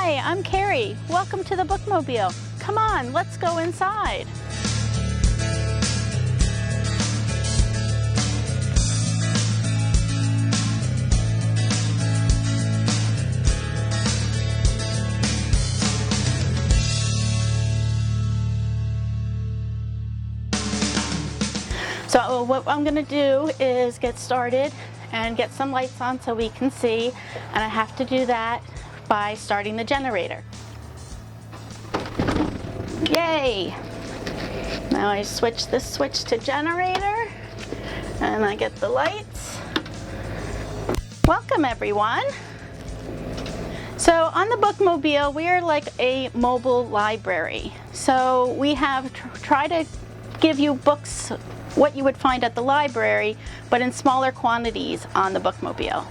Hi, I'm Carrie. Welcome to the Bookmobile. Come on, let's go inside. So what I'm going to do is get started and get some lights on so we can see, and I have to do that by starting the generator. Yay! Now I switch this switch to generator and I get the lights. Welcome everyone! So on the Bookmobile, we are like a mobile library. So we have tried to give you books what you would find at the library, but in smaller quantities on the Bookmobile.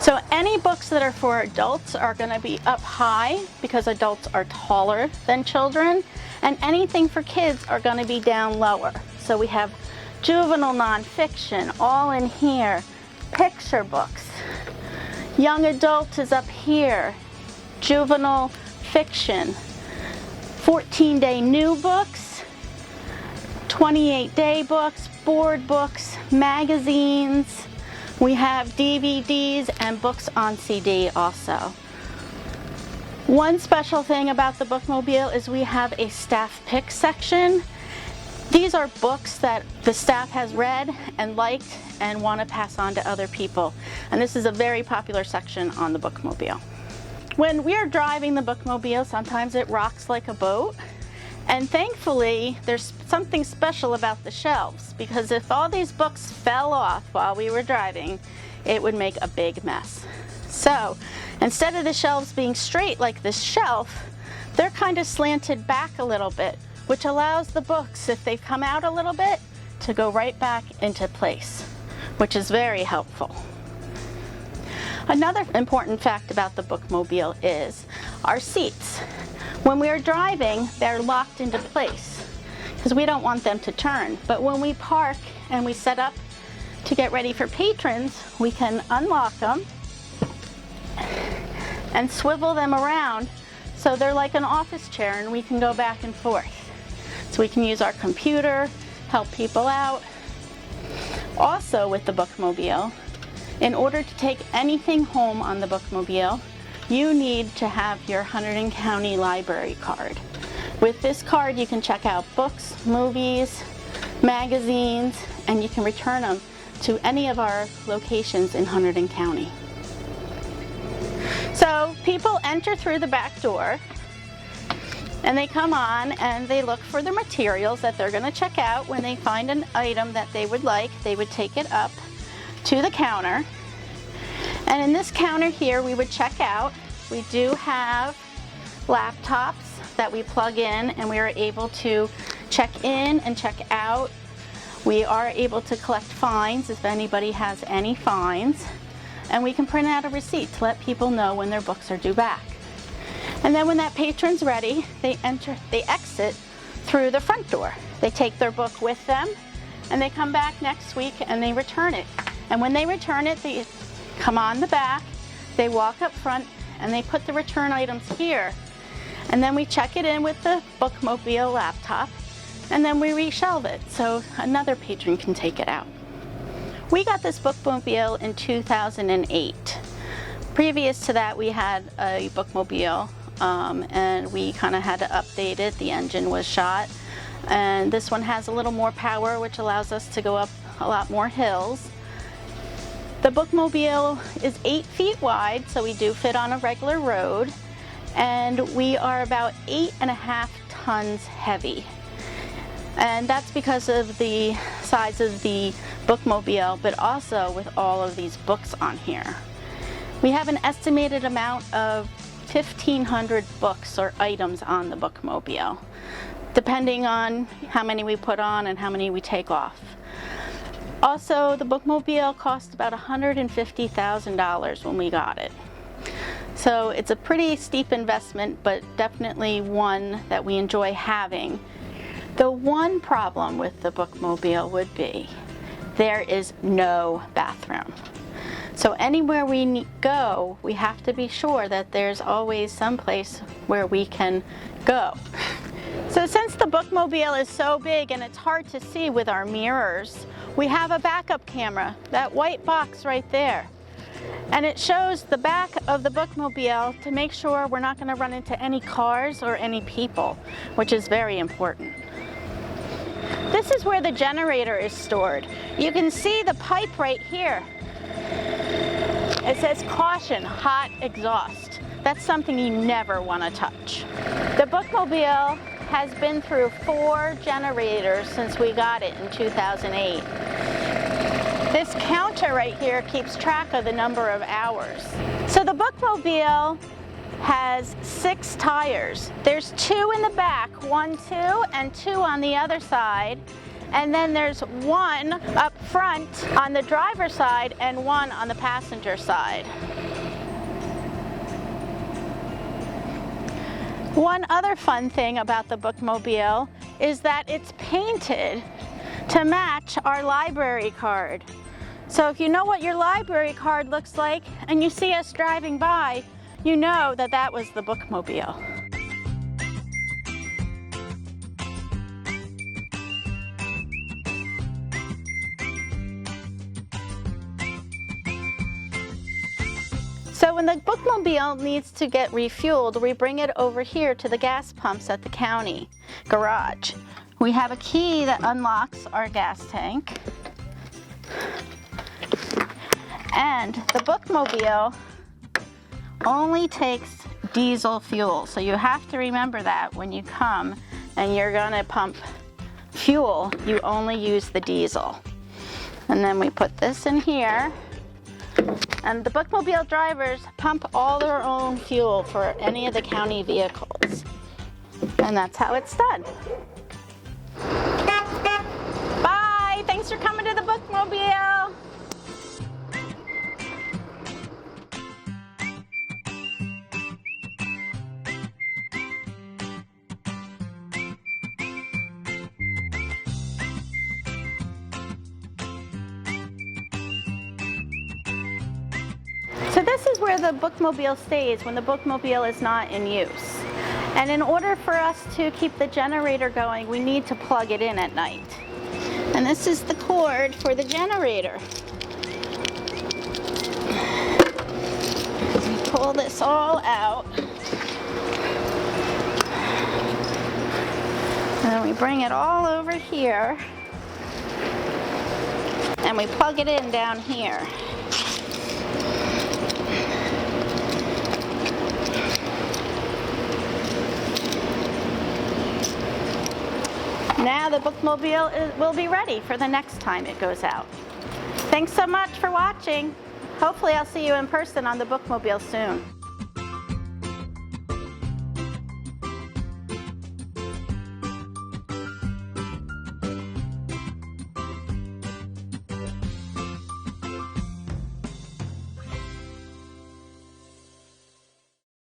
So any books that are for adults are going to be up high because adults are taller than children, and anything for kids are going to be down lower. So we have juvenile nonfiction all in here, picture books. Young adult is up here, juvenile fiction, 14-day new books, 28-day books, board books, magazines. We have DVDs and books on CD also. One special thing about the Bookmobile is we have a staff pick section. These are books that the staff has read and liked and want to pass on to other people. And this is a very popular section on the Bookmobile. When we are driving the Bookmobile, sometimes it rocks like a boat. And thankfully, there's something special about the shelves, because if all these books fell off while we were driving, it would make a big mess. So instead of the shelves being straight like this shelf, they're kind of slanted back a little bit, which allows the books, if they've come out a little bit, to go right back into place, which is very helpful. Another important fact about the Bookmobile is our seats. When we are driving, they're locked into place because we don't want them to turn. But when we park and we set up to get ready for patrons, we can unlock them and swivel them around so they're like an office chair and we can go back and forth. So we can use our computer, help people out. Also with the Bookmobile, in order to take anything home on the Bookmobile, you need to have your Hunterdon County Library card. With this card, you can check out books, movies, magazines, and you can return them to any of our locations in Hunterdon County. So people enter through the back door and they come on and they look for the materials that they're going to check out. When they find an item that they would like, they would take it up to the counter. And in this counter here, we would check out. We do have laptops that we plug in and we are able to check in and check out. We are able to collect fines if anybody has any fines. And we can print out a receipt to let people know when their books are due back. And then when that patron's ready, they exit through the front door. They take their book with them and they come back next week and they return it. And when they return it, they come on the back, they walk up front, and they put the return items here. And then we check it in with the Bookmobile laptop, and then we reshelve it so another patron can take it out. We got this Bookmobile in 2008. Previous to that, we had a Bookmobile, and we kind of had to update it. The engine was shot, and this one has a little more power, which allows us to go up a lot more hills. The Bookmobile is 8 feet wide, so we do fit on a regular road, and we are about 8.5 tons heavy. And that's because of the size of the Bookmobile, but also with all of these books on here. We have an estimated amount of 1,500 books or items on the Bookmobile, depending on how many we put on and how many we take off. Also, the Bookmobile cost about $150,000 when we got it. So it's a pretty steep investment, but definitely one that we enjoy having. The one problem with the Bookmobile would be there is no bathroom. So anywhere we go, we have to be sure that there's always some place where we can go. So since the Bookmobile is so big and it's hard to see with our mirrors, we have a backup camera, that white box right there. And it shows the back of the Bookmobile to make sure we're not going to run into any cars or any people, which is very important. This is where the generator is stored. You can see the pipe right here. It says caution, hot exhaust. That's something you never want to touch. The Bookmobile has been through 4 generators since we got it in 2008. This counter right here keeps track of the number of hours. So the Bookmobile has 6 tires. There's 2 in the back, 1, 2, and 2 on the other side. And then there's 1 up front on the driver's side and 1 on the passenger side. One other fun thing about the Bookmobile is that it's painted to match our library card. So if you know what your library card looks like and you see us driving by, you know that that was the Bookmobile. So when the Bookmobile needs to get refueled, we bring it over here to the gas pumps at the county garage. We have a key that unlocks our gas tank. And the Bookmobile only takes diesel fuel. So you have to remember that when you come and you're gonna pump fuel, you only use the diesel. And then we put this in here. And the Bookmobile drivers pump all their own fuel for any of the county vehicles. And that's how it's done. Bye! Thanks for coming to the Bookmobile! So this is where the Bookmobile stays when the Bookmobile is not in use. And in order for us to keep the generator going, we need to plug it in at night. And this is the cord for the generator. We pull this all out. And then we bring it all over here. And we plug it in down here. Now the Bookmobile will be ready for the next time it goes out. Thanks so much for watching. Hopefully I'll see you in person on the Bookmobile soon.